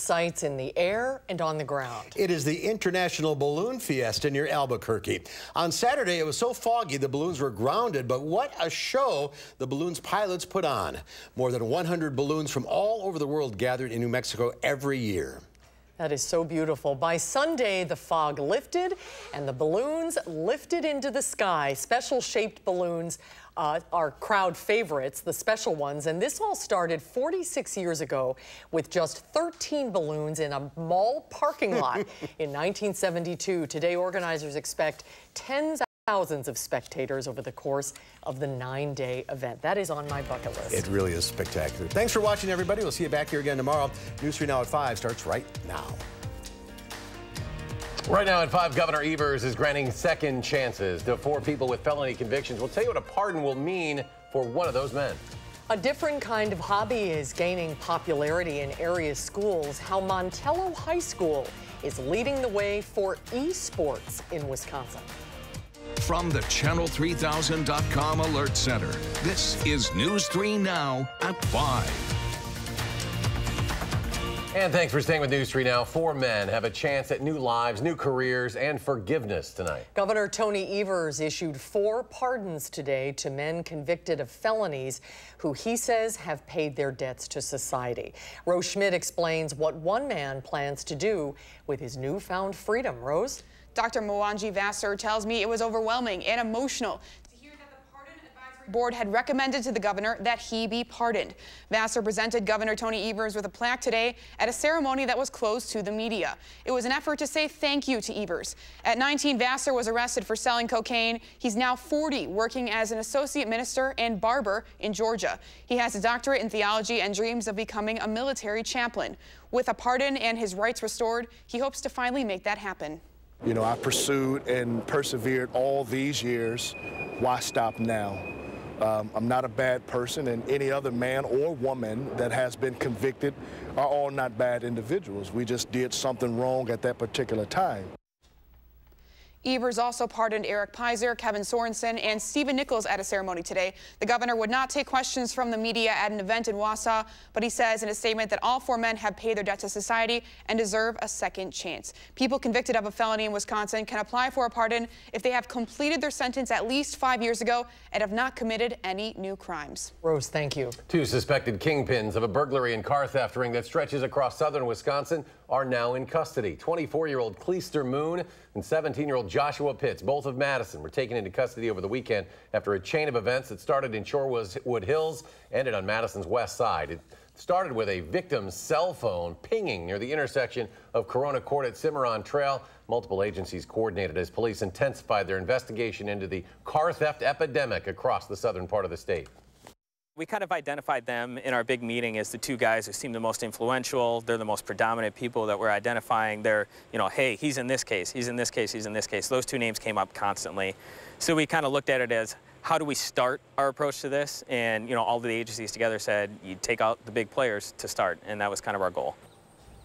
sights in the air and on the ground. It is the International Balloon Fiesta near Albuquerque. On Saturday, it was so foggy the balloons were grounded, but what a show the balloons pilots put on. More than 100 balloons from all over the world gathered in New Mexico every year. That is so beautiful. By Sunday, the fog lifted and the balloons lifted into the sky. Special shaped balloons are crowd favorites, the special ones. And this all started 46 years ago with just 13 balloons in a mall parking lot in 1972. Today, organizers expect tens of thousands of spectators over the course of the 9-day event. That is on my bucket list. It really is spectacular. Thanks for watching, everybody. We'll see you back here again tomorrow. News 3 Now at 5 starts right now. Right now at 5, Governor Evers is granting second chances to 4 people with felony convictions. We'll tell you what a pardon will mean for one of those men. A different kind of hobby is gaining popularity in area schools. How Montello High School is leading the way for esports in Wisconsin. From the Channel3000.com Alert Center, this is News 3 Now at 5. And thanks for staying with News 3 Now. 4 men have a chance at new lives, new careers, and forgiveness tonight. Governor Tony Evers issued 4 pardons today to men convicted of felonies who he says have paid their debts to society. Rose Schmidt explains what one man plans to do with his newfound freedom. Rose? Dr. Mwangi Vassar tells me it was overwhelming and emotional to hear that the Pardon Advisory Board had recommended to the governor that he be pardoned. Vassar presented Governor Tony Evers with a plaque today at a ceremony that was closed to the media. It was an effort to say thank you to Evers. At 19, Vassar was arrested for selling cocaine. He's now 40, working as an associate minister and barber in Georgia. He has a doctorate in theology and dreams of becoming a military chaplain. With a pardon and his rights restored, he hopes to finally make that happen. You know, I pursued and persevered all these years. Why stop now? I'm not a bad person, and any other man or woman that has been convicted are all not bad individuals. We just did something wrong at that particular time. Evers also pardoned Eric Pizer, Kevin Sorensen, and Stephen Nichols at a ceremony today. The governor would not take questions from the media at an event in Wausau, but he says in a statement that all 4 men have paid their debt to society and deserve a second chance. People convicted of a felony in Wisconsin can apply for a pardon if they have completed their sentence at least 5 years ago and have not committed any new crimes. Rose, thank you. 2 suspected kingpins of a burglary and car theft ring that stretches across southern Wisconsin are now in custody. 24-year-old Cleester Moon and 17-year-old Joshua Pitts, both of Madison, were taken into custody over the weekend after a chain of events that started in Shorewood Hills, ended on Madison's west side. It started with a victim's cell phone pinging near the intersection of Corona Court at Cimarron Trail. Multiple agencies coordinated as police intensified their investigation into the car theft epidemic across the southern part of the state. We kind of identified them in our big meeting as the 2 guys who seemed the most influential. They're the most predominant people that we're identifying. They're, you know, hey, he's in this case, he's in this case, he's in this case. Those 2 names came up constantly. So we kind of looked at it as, how do we start our approach to this? And, you know, all the agencies together said, you take out the big players to start, and that was kind of our goal.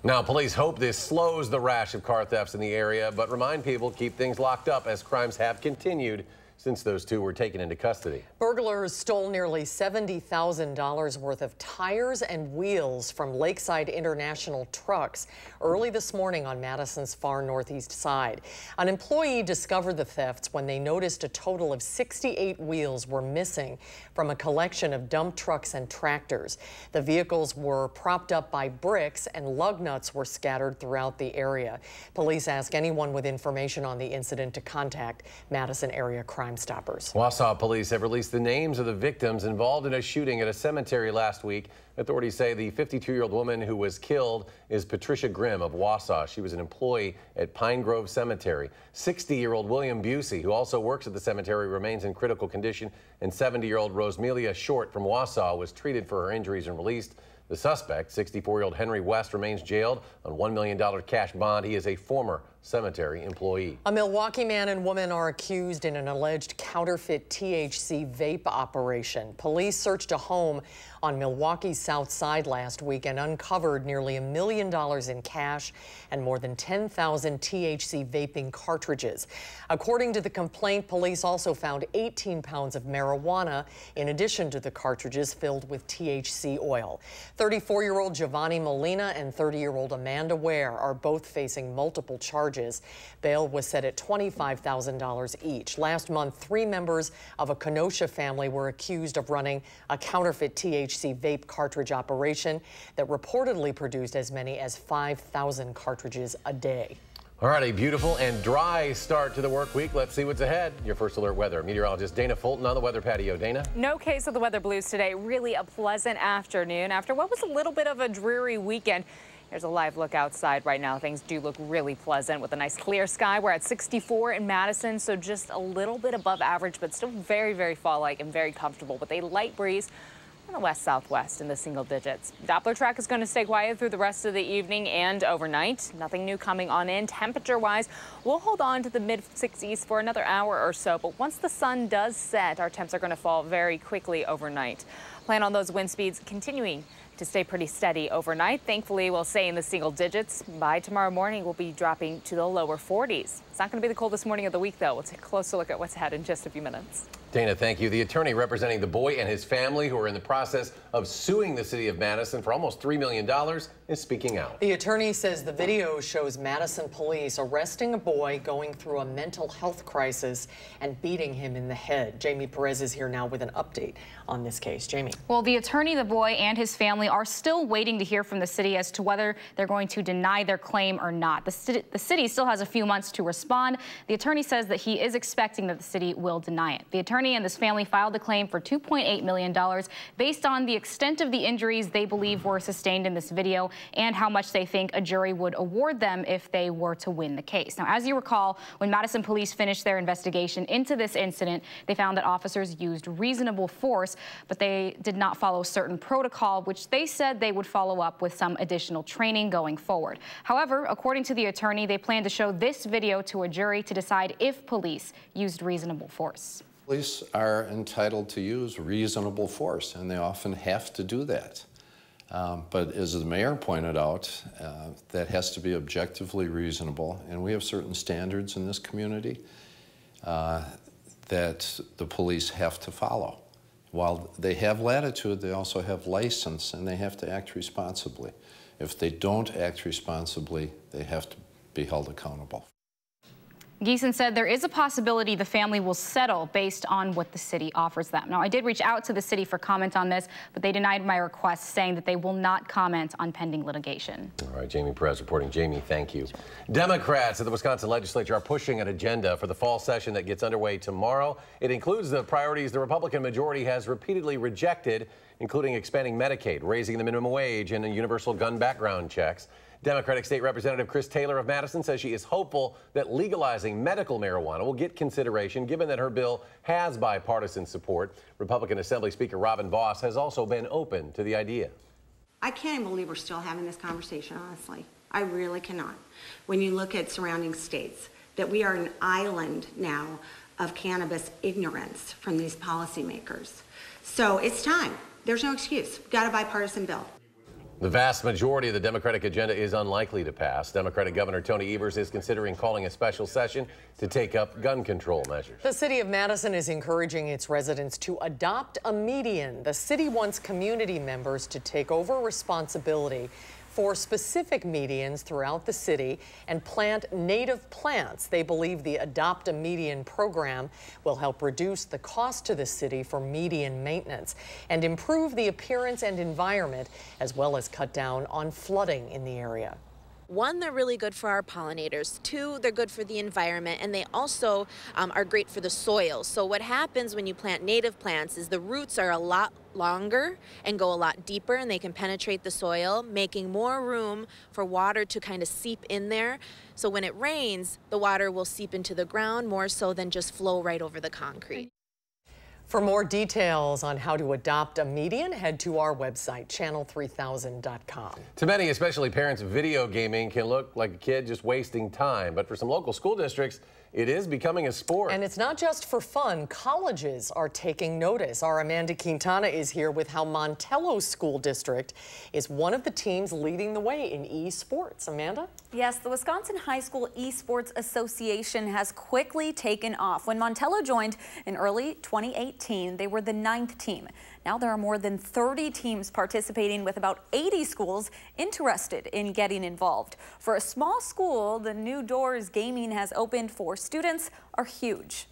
Now, police hope this slows the rash of car thefts in the area, but remind people keep things locked up as crimes have continued since those 2 were taken into custody. Burglars stole nearly $70,000 worth of tires and wheels from Lakeside International trucks early this morning on Madison's far northeast side. An employee discovered the thefts when they noticed a total of 68 wheels were missing from a collection of dump trucks and tractors. The vehicles were propped up by bricks and lug nuts were scattered throughout the area. Police ask anyone with information on the incident to contact Madison Area Crime Stoppers. Wausau police have released the names of the victims involved in a shooting at a cemetery last week. Authorities say the 52-year-old woman who was killed is Patricia Grimm of Wausau. She was an employee at Pine Grove Cemetery. 60-year-old William Busey, who also works at the cemetery, remains in critical condition, and 70-year-old Rosemelia Short from Wausau was treated for her injuries and released. The suspect, 64-year-old Henry West, remains jailed on $1 million cash bond. He is a former cemetery employee. A Milwaukee man and woman are accused in an alleged counterfeit THC vape operation. Police searched a home on Milwaukee's South Side last week and uncovered nearly $1 million in cash and more than 10,000 THC vaping cartridges. According to the complaint, police also found 18 pounds of marijuana in addition to the cartridges filled with THC oil. 34-year-old Giovanni Molina and 30-year-old Amanda Ware are both facing multiple charges. Bail was set at $25,000 each. Last month, 3 members of a Kenosha family were accused of running a counterfeit THC vape cartridge operation that reportedly produced as many as 5,000 cartridges a day. All right, a beautiful and dry start to the work week. Let's see what's ahead. Your first alert weather. Meteorologist Dana Fulton on the weather patio. Dana? No case of the weather blues today. Really a pleasant afternoon after what was a little bit of a dreary weekend. Here's a live look outside right now. Things do look really pleasant with a nice clear sky. We're at 64 in Madison, so just a little bit above average, but still very, very fall-like and very comfortable with a light breeze in the west-southwest in the single digits. Doppler track is going to stay quiet through the rest of the evening and overnight. Nothing new coming on in. Temperature-wise, we'll hold on to the mid-60s for another hour or so, but once the sun does set, our temps are going to fall very quickly overnight. Plan on those wind speeds continuing to stay pretty steady overnight. Thankfully, we'll stay in the single digits. By tomorrow morning, we'll be dropping to the lower 40s. It's not going to be the coldest morning of the week, though. We'll take a closer look at what's ahead in just a few minutes. Dana, thank you. The attorney representing the boy and his family who are in the process of suing the city of Madison for almost $3 million is speaking out. The attorney says the video shows Madison police arresting a boy going through a mental health crisis and beating him in the head. Jamie Perez is here now with an update on this case. Jamie. Well, the attorney, the boy, and his family are still waiting to hear from the city as to whether they're going to deny their claim or not. The city still has a few months to respond. The attorney says that he is expecting that the city will deny it. The attorney and this family filed a claim for $2.8 million based on the extent of the injuries they believe were sustained in this video and how much they think a jury would award them if they were to win the case. Now, as you recall, when Madison police finished their investigation into this incident, they found that officers used reasonable force, but they did not follow certain protocol, which they said they would follow up with some additional training going forward. However, according to the attorney, they plan to show this video to a jury to decide if police used reasonable force. Police are entitled to use reasonable force, and they often have to do that. But as the mayor pointed out, that has to be objectively reasonable, and we have certain standards in this community that the police have to follow. While they have latitude, they also have license, and they have to act responsibly. If they don't act responsibly, they have to be held accountable. Geeson said there is a possibility the family will settle based on what the city offers them. Now, I did reach out to the city for comment on this, but they denied my request, saying that they will not comment on pending litigation. All right, Jamie Perez reporting. Jamie, thank you. Democrats at the Wisconsin legislature are pushing an agenda for the fall session that gets underway tomorrow. It includes the priorities the Republican majority has repeatedly rejected, including expanding Medicaid, raising the minimum wage, and universal gun background checks. Democratic State Representative Chris Taylor of Madison says she is hopeful that legalizing medical marijuana will get consideration, given that her bill has bipartisan support. Republican Assembly Speaker Robin Vos has also been open to the idea. I can't even believe we're still having this conversation, honestly. I really cannot. When you look at surrounding states, that we are an island now of cannabis ignorance from these policymakers. So it's time. There's no excuse. We've got a bipartisan bill. The vast majority of the Democratic agenda is unlikely to pass. Democratic Governor Tony Evers is considering calling a special session to take up gun control measures. The city of Madison is encouraging its residents to adopt a median. The city wants community members to take over responsibility for specific medians throughout the city and plant native plants. They believe the Adopt a Median program will help reduce the cost to the city for median maintenance and improve the appearance and environment, as well as cut down on flooding in the area. One, they're really good for our pollinators. Two, they're good for the environment, and they also are great for the soil. So what happens when you plant native plants is the roots are a lot longer and go a lot deeper, and they can penetrate the soil, making more room for water to kind of seep in there. So when it rains, the water will seep into the ground more so than just flow right over the concrete. For more details on how to adopt a median, head to our website, channel3000.com. To many, especially parents, video gaming can look like a kid just wasting time. But for some local school districts, it is becoming a sport. And it's not just for fun. Colleges are taking notice. Our Amanda Quintana is here with how Montello School District is one of the teams leading the way in esports. Amanda? Yes, the Wisconsin High School Esports Association has quickly taken off. When Montello joined in early 2018, they were the 9th team. Now there are more than 30 teams participating, with about 80 schools interested in getting involved. For a small school, the new doors gaming has opened for students are huge.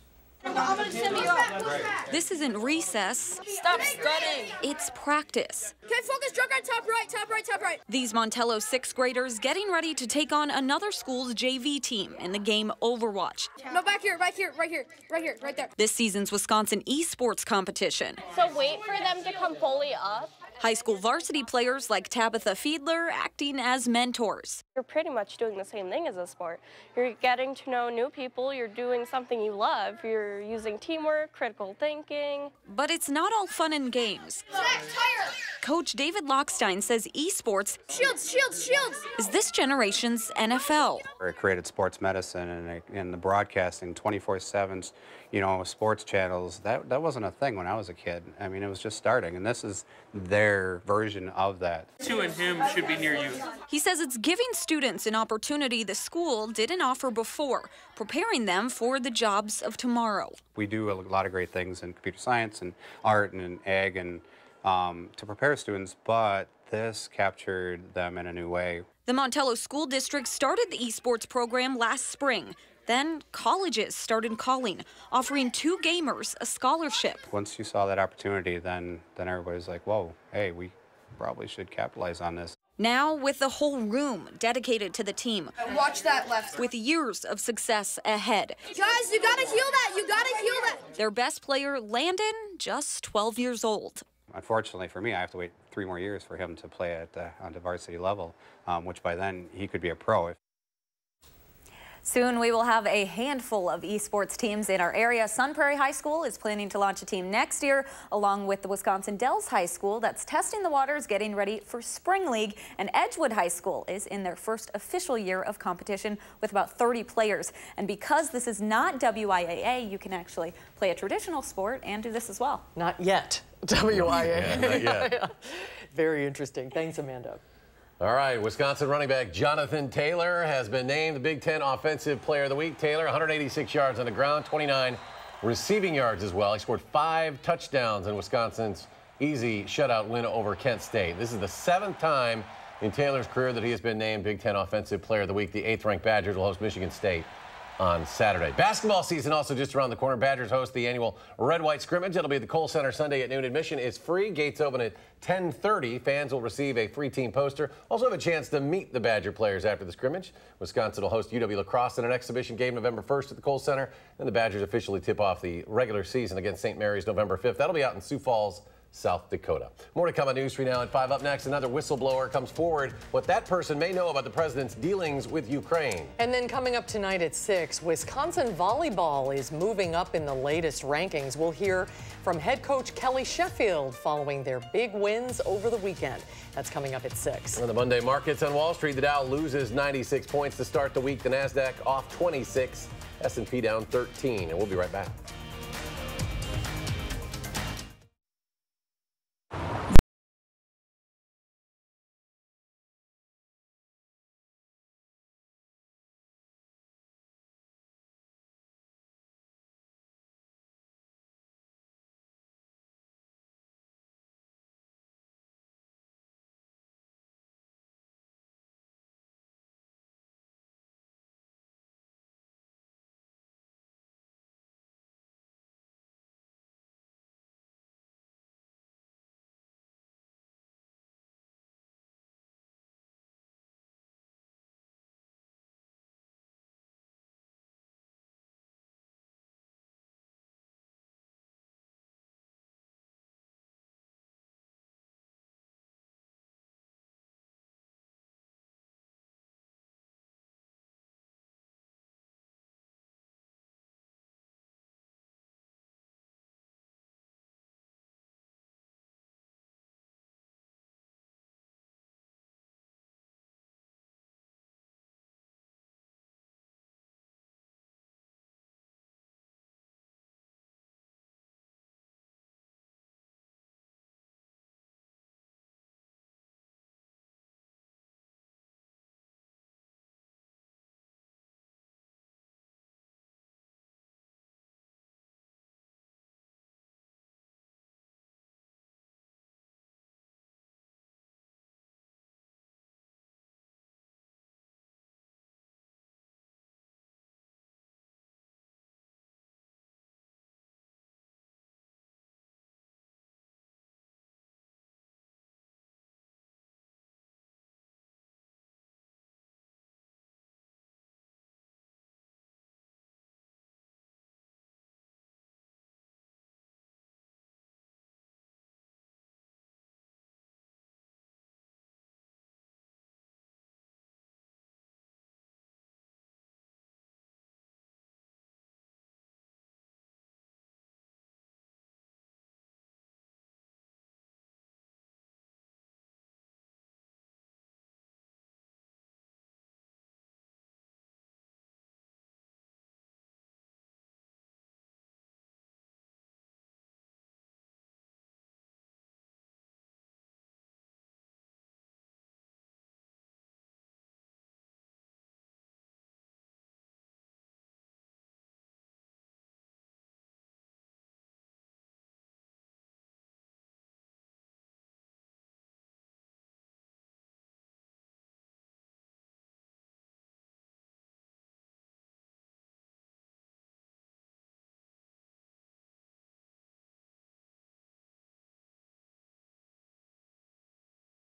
This isn't recess. Stop studying. It's practice. Okay, focus, jump right, top right, top right, top right. These Montello 6th graders getting ready to take on another school's JV team in the game Overwatch. No, back here, right here, right here, right here, right there. This season's Wisconsin esports competition. So wait for them to come fully up. High school varsity players like Tabitha Fiedler acting as mentors. You're pretty much doing the same thing as a sport. You're getting to know new people, you're doing something you love, you're using teamwork, critical thinking. But it's not all fun and games. Coach David Lockstein says esports Shields! is this generation's NFL. I created sports medicine and the broadcasting 24/7, sports channels. That wasn't a thing when I was a kid. I mean, it was just starting, and this is their version of that. You and him should be near you. He says it's giving students an opportunity the school didn't offer before, preparing them for the jobs of tomorrow. We do a lot of great things in computer science and art and in ag and to prepare students, but this captured them in a new way. The Montello School District started the esports program last spring. Then colleges started calling, offering 2 gamers a scholarship. Once you saw that opportunity, then everybody's like, whoa, hey, we probably should capitalize on this. Now with the whole room dedicated to the team. Watch that left. With years of success ahead. Guys, you gotta heal that, you gotta heal that. Their best player, Landon, just 12 years old. Unfortunately for me, I have to wait 3 more years for him to play on the varsity level, which by then he could be a pro. Soon we will have a handful of esports teams in our area. Sun Prairie High School is planning to launch a team next year, along with the Wisconsin Dells High School that's testing the waters, getting ready for Spring League. And Edgewood High School is in their first official year of competition with about 30 players. And because this is not WIAA, you can actually play a traditional sport and do this as well. Not yet. WIAA. Yeah, not yet. Very interesting. Thanks, Amanda. All right, Wisconsin running back Jonathan Taylor has been named the Big Ten Offensive Player of the Week. Taylor, 186 yards on the ground, 29 receiving yards as well. He scored 5 touchdowns in Wisconsin's easy shutout win over Kent State. This is the 7th time in Taylor's career that he has been named Big Ten Offensive Player of the Week. The 8th-ranked Badgers will host Michigan State on Saturday. Basketball season also just around the corner. Badgers host the annual Red-White Scrimmage. It'll be at the Kohl Center Sunday at noon. Admission is free. Gates open at 10:30. Fans will receive a free team poster. Also have a chance to meet the Badger players after the scrimmage. Wisconsin will host UW lacrosse in an exhibition game November 1st at the Kohl Center. Then the Badgers officially tip off the regular season against St. Mary's November 5th. That'll be out in Sioux Falls, South Dakota. More to come on News 3 Now at 5. Up next, another whistleblower comes forward what that person may know about the president's dealings with Ukraine. And then coming up tonight at 6, Wisconsin volleyball is moving up in the latest rankings. We'll hear from head coach Kelly Sheffield following their big wins over the weekend. That's coming up at 6. On the Monday markets on Wall Street, the Dow loses 96 points to start the week. The Nasdaq off 26, S&P down 13. And we'll be right back.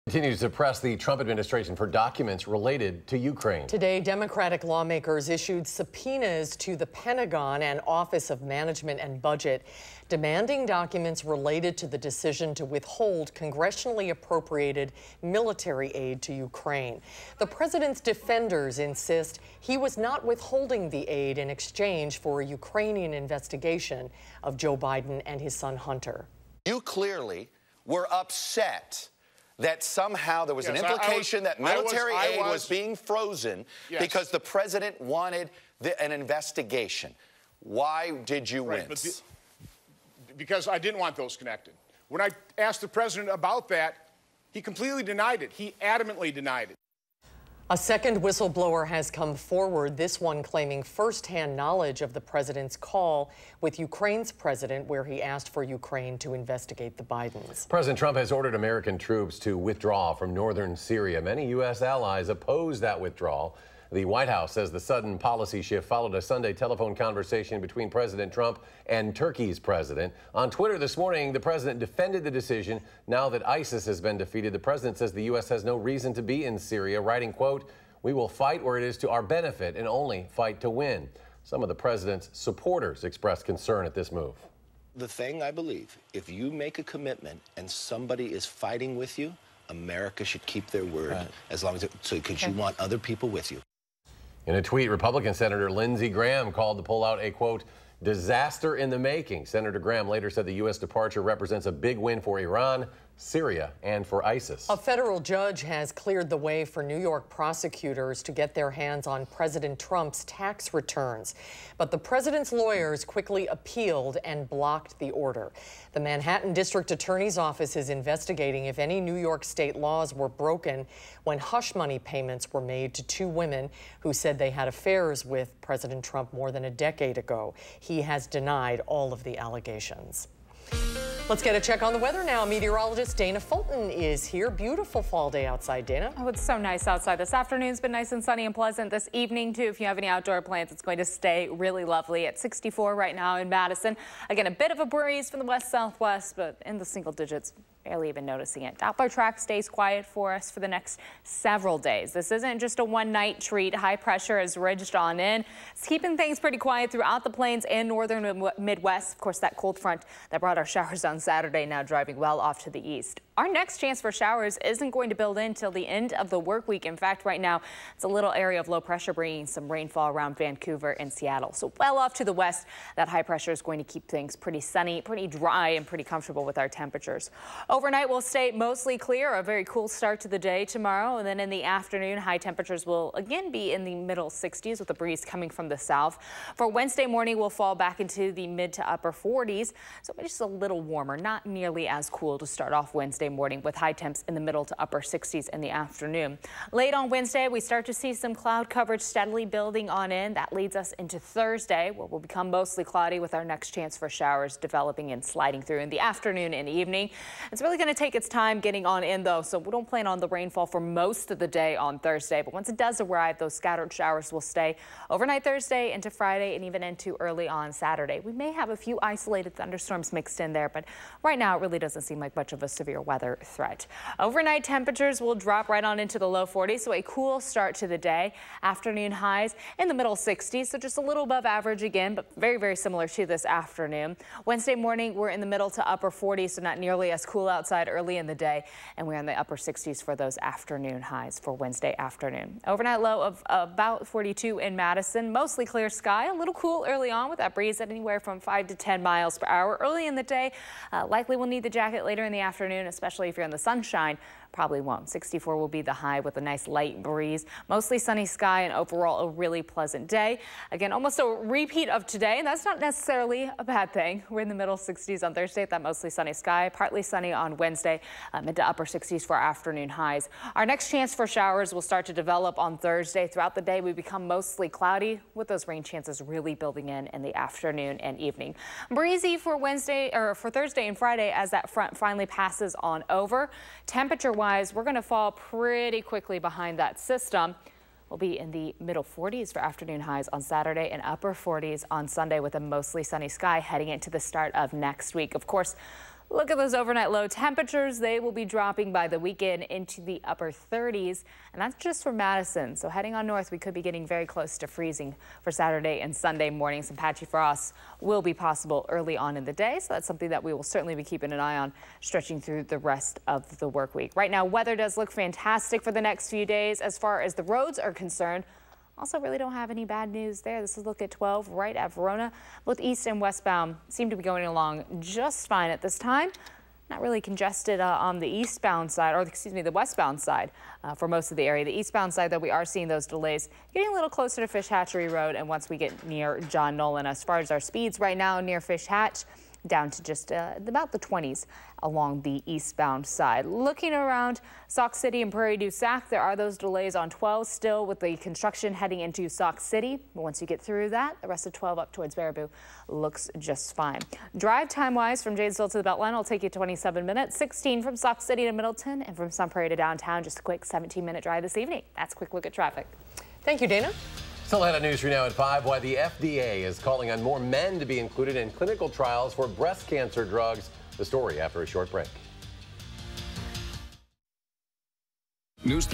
Continues to press the Trump administration for documents related to Ukraine. Today, Democratic lawmakers issued subpoenas to the Pentagon and Office of Management and Budget, demanding documents related to the decision to withhold congressionally appropriated military aid to Ukraine. The president's defenders insist he was not withholding the aid in exchange for a Ukrainian investigation of Joe Biden and his son Hunter. You clearly were upset that somehow there was an implication that military aid was being frozen because the president wanted an investigation. Why did you wince? Because I didn't want those connected. When I asked the president about that, he completely denied it. He adamantly denied it. A second whistleblower has come forward, this one claiming firsthand knowledge of the president's call with Ukraine's president, where he asked for Ukraine to investigate the Bidens. President Trump has ordered American troops to withdraw from northern Syria. Many U.S. allies oppose that withdrawal. The White House says the sudden policy shift followed a Sunday telephone conversation between President Trump and Turkey's president. On Twitter this morning, the president defended the decision. Now that ISIS has been defeated, the president says the U.S. has no reason to be in Syria, writing, quote, "We will fight where it is to our benefit and only fight to win." Some of the president's supporters expressed concern at this move. The thing I believe, if you make a commitment and somebody is fighting with you, America should keep their word as long as because you want other people with you. In a tweet, Republican Senator Lindsey Graham called the pullout a, quote, "disaster in the making." Senator Graham later said the U.S. departure represents a big win for Iran, Syria, and for ISIS. A federal judge has cleared the way for New York prosecutors to get their hands on President Trump's tax returns. But the president's lawyers quickly appealed and blocked the order. The Manhattan District Attorney's Office is investigating if any New York state laws were broken when hush money payments were made to two women who said they had affairs with President Trump more than a decade ago. He has denied all of the allegations. Let's get a check on the weather now. Meteorologist Dana Fulton is here. Beautiful fall day outside, Dana. Oh, it's so nice outside. This afternoon's been nice and sunny and pleasant. This evening, too, if you have any outdoor plans, it's going to stay really lovely at 64 right now in Madison. Again, a bit of a breeze from the west-southwest, but in the single digits. Barely even noticing it. Doppler track stays quiet for us for the next several days. This isn't just a one-night treat. High pressure has ridged on in. It's keeping things pretty quiet throughout the plains and northern Midwest. Of course, that cold front that brought our showers on Saturday now driving well off to the east. Our next chance for showers isn't going to build in till the end of the work week. In fact, right now, it's a little area of low pressure bringing some rainfall around Vancouver and Seattle. So well off to the west, that high pressure is going to keep things pretty sunny, pretty dry, and pretty comfortable with our temperatures. Overnight will stay mostly clear, a very cool start to the day tomorrow. And then in the afternoon, high temperatures will again be in the middle 60s with a breeze coming from the south. For Wednesday morning, we'll fall back into the mid to upper 40s. So just a little warmer, not nearly as cool to start off Wednesday morning with high temps in the middle to upper 60s in the afternoon. Late on Wednesday, we start to see some cloud coverage steadily building on in. That leads us into Thursday, where we'll become mostly cloudy with our next chance for showers developing and sliding through in the afternoon and evening. It's really going to take its time getting on in, though, so we don't plan on the rainfall for most of the day on Thursday. But once it does arrive, those scattered showers will stay overnight Thursday into Friday and even into early on Saturday. We may have a few isolated thunderstorms mixed in there, but right now it really doesn't seem like much of a severe weather threat. Overnight temperatures will drop right on into the low 40s, so a cool start to the day. Afternoon highs in the middle 60s, so just a little above average again, but very, very similar to this afternoon. Wednesday morning, we're in the middle to upper 40s, so not nearly as cool outside early in the day, and we're in the upper 60s for those afternoon highs for Wednesday afternoon. Overnight low of about 42 in Madison, mostly clear sky, a little cool early on with that breeze at anywhere from 5 to 10 miles per hour. Early in the day, likely we'll need the jacket later in the afternoon, especially if you're in the sunshine. Probably won't. 64 will be the high with a nice light breeze. Mostly sunny sky and overall a really pleasant day. Again, almost a repeat of today, and that's not necessarily a bad thing. We're in the middle 60s on Thursday with that mostly sunny sky. Partly sunny on Wednesday, mid to upper 60s for afternoon highs. Our next chance for showers will start to develop on Thursday. Throughout the day, we become mostly cloudy with those rain chances really building in the afternoon and evening. Breezy for Wednesday or for Thursday and Friday as that front finally passes on over. Temperature-wise, we're going to fall pretty quickly behind that system. We'll be in the middle 40s for afternoon highs on Saturday and upper 40s on Sunday with a mostly sunny sky heading into the start of next week. Of course, Look at those overnight low temperatures. They will be dropping by the weekend into the upper 30s, and that's just for Madison. So heading on north, we could be getting very close to freezing for Saturday and Sunday morning. Some patchy frosts will be possible early on in the day, so that's something that we will certainly be keeping an eye on stretching through the rest of the work week. Right now, weather does look fantastic for the next few days as far as the roads are concerned. Also, really don't have any bad news there. This is a look at 12 right at Verona. Both east and westbound seem to be going along just fine at this time. Not really congested on the eastbound side, or excuse me, the westbound side for most of the area. The eastbound side, though, we are seeing those delays getting a little closer to Fish Hatchery Road, and once we get near John Nolan. As far as our speeds right now near Fish Hatch, down to just about the 20s along the eastbound side. Looking around Sauk City and Prairie du Sac, there are those delays on 12 still with the construction heading into Sauk City. But once you get through that, the rest of 12 up towards Baraboo looks just fine. Drive time-wise from Janesville to the Beltline will take you 27 minutes, 16 from Sauk City to Middleton, and from Sun Prairie to downtown, just a quick 17-minute drive this evening. That's a quick look at traffic. Thank you, Dana. Still ahead on News 3 Now at 5, why the FDA is calling on more men to be included in clinical trials for breast cancer drugs. The story after a short break. News.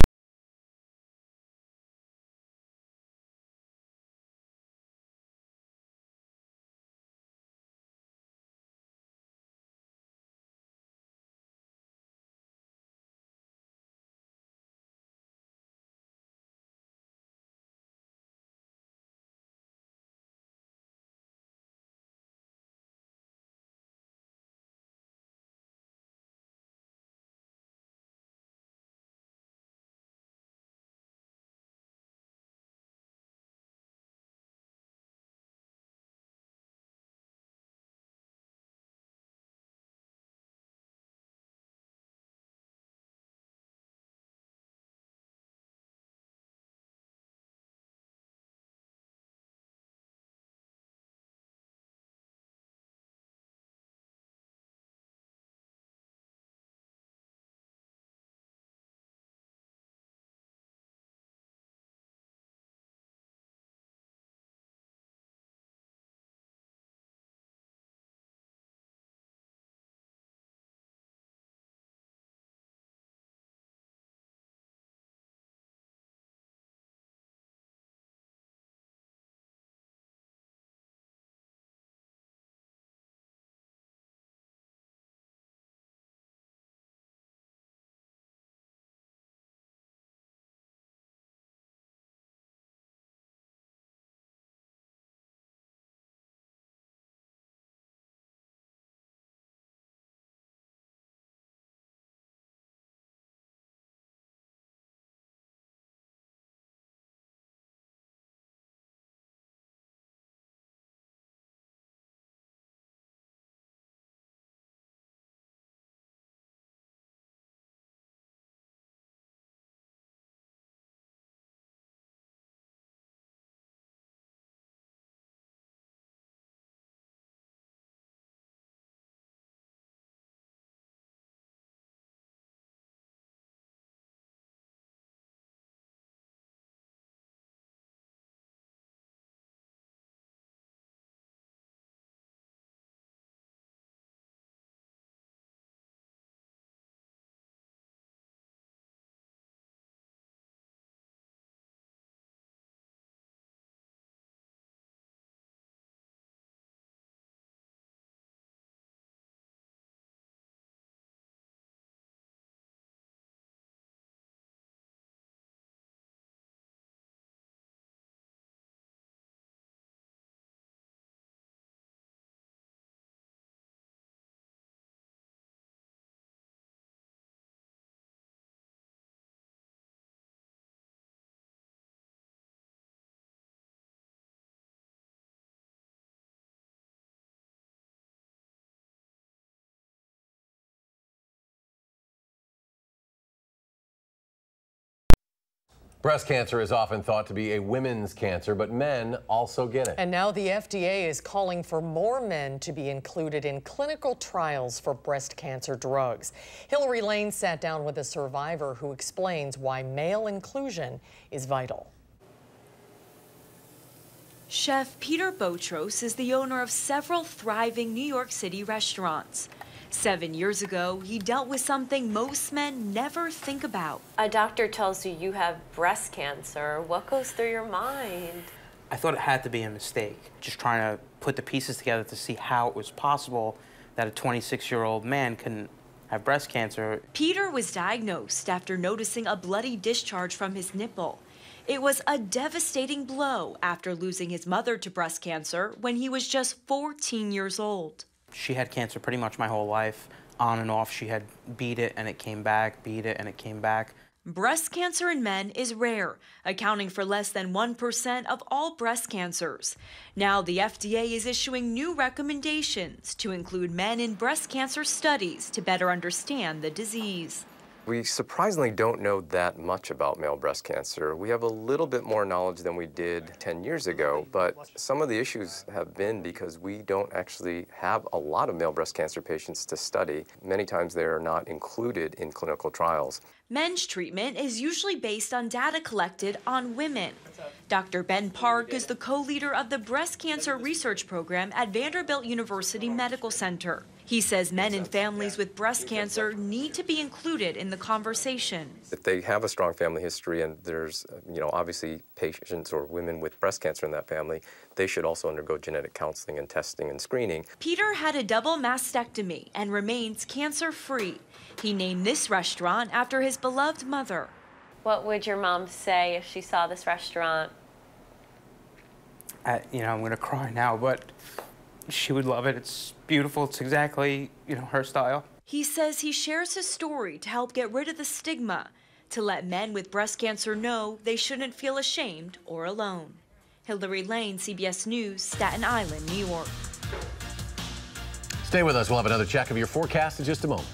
Breast cancer is often thought to be a women's cancer, but men also get it. And now the FDA is calling for more men to be included in clinical trials for breast cancer drugs. Hillary Lane sat down with a survivor who explains why male inclusion is vital. Chef Peter Botros is the owner of several thriving New York City restaurants. 7 years ago, he dealt with something most men never think about. A doctor tells you you have breast cancer. What goes through your mind? I thought it had to be a mistake, just trying to put the pieces together to see how it was possible that a 26-year-old man can have breast cancer. Peter was diagnosed after noticing a bloody discharge from his nipple. It was a devastating blow after losing his mother to breast cancer when he was just 14 years old. She had cancer pretty much my whole life. On and off, she had beat it and it came back, beat it and it came back. Breast cancer in men is rare, accounting for less than 1% of all breast cancers. Now the FDA is issuing new recommendations to include men in breast cancer studies to better understand the disease. We surprisingly don't know that much about male breast cancer. We have a little bit more knowledge than we did 10 years ago, but some of the issues have been because we don't actually have a lot of male breast cancer patients to study. Many times they are not included in clinical trials. Men's treatment is usually based on data collected on women. Dr. Ben Park is the co-leader of the breast cancer research program at Vanderbilt University Medical Center. He says men and families with breast cancer need to be included in the conversation. If they have a strong family history and there's, obviously patients or women with breast cancer in that family, they should also undergo genetic counseling and testing and screening. Peter had a double mastectomy and remains cancer-free. He named this restaurant after his beloved mother. What would your mom say if she saw this restaurant? I'm going to cry now, but she would love it. It's beautiful. It's exactly, her style. He says he shares his story to help get rid of the stigma, to let men with breast cancer know they shouldn't feel ashamed or alone. Hillary Lane, CBS News, Staten Island, New York. Stay with us. We'll have another check of your forecast in just a moment.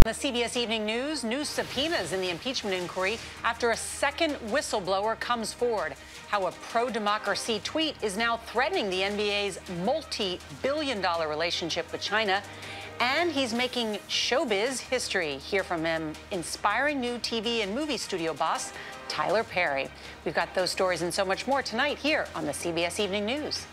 The CBS Evening News, new subpoenas in the impeachment inquiry after a second whistleblower comes forward. How a pro-democracy tweet is now threatening the NBA's multi-billion-dollar relationship with China. And he's making showbiz history. Hear from him, inspiring new TV and movie studio boss, Tyler Perry. We've got those stories and so much more tonight here on the CBS Evening News.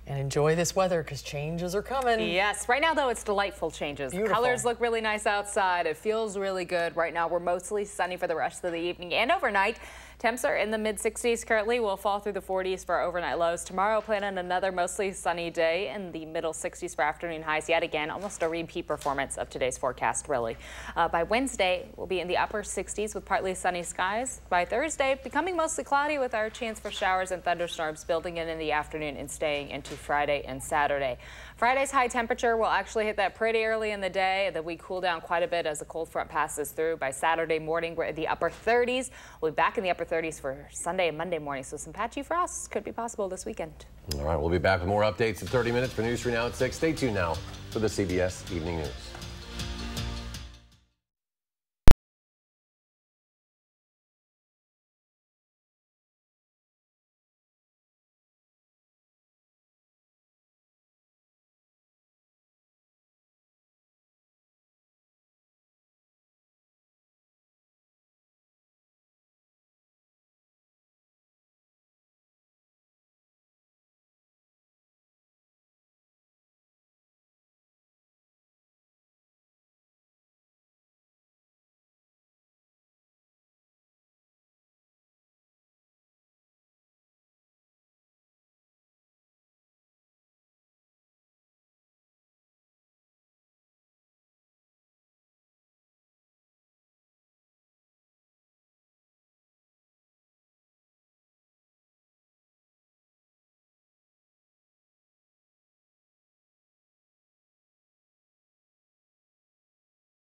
And enjoy this weather because changes are coming. Yes, right now though it's delightful changes. Beautiful. Colors look really nice outside. It feels really good. Right now we're mostly sunny for the rest of the evening and overnight. Temps are in the mid-60s currently. We'll fall through the 40s for overnight lows. Tomorrow, plan on another mostly sunny day in the middle 60s for afternoon highs. Yet again, almost a repeat performance of today's forecast, really. By Wednesday, we'll be in the upper 60s with partly sunny skies. By Thursday, becoming mostly cloudy with our chance for showers and thunderstorms building in the afternoon and staying into Friday and Saturday. Friday's high temperature will actually hit that pretty early in the day. Then we cool down quite a bit as the cold front passes through. By Saturday morning, we're in the upper 30s. We'll be back in the upper 30s for Sunday and Monday morning. So some patchy frosts could be possible this weekend. All right, we'll be back with more updates in 30 minutes for News 3 Now at 6. Stay tuned now for the CBS Evening News.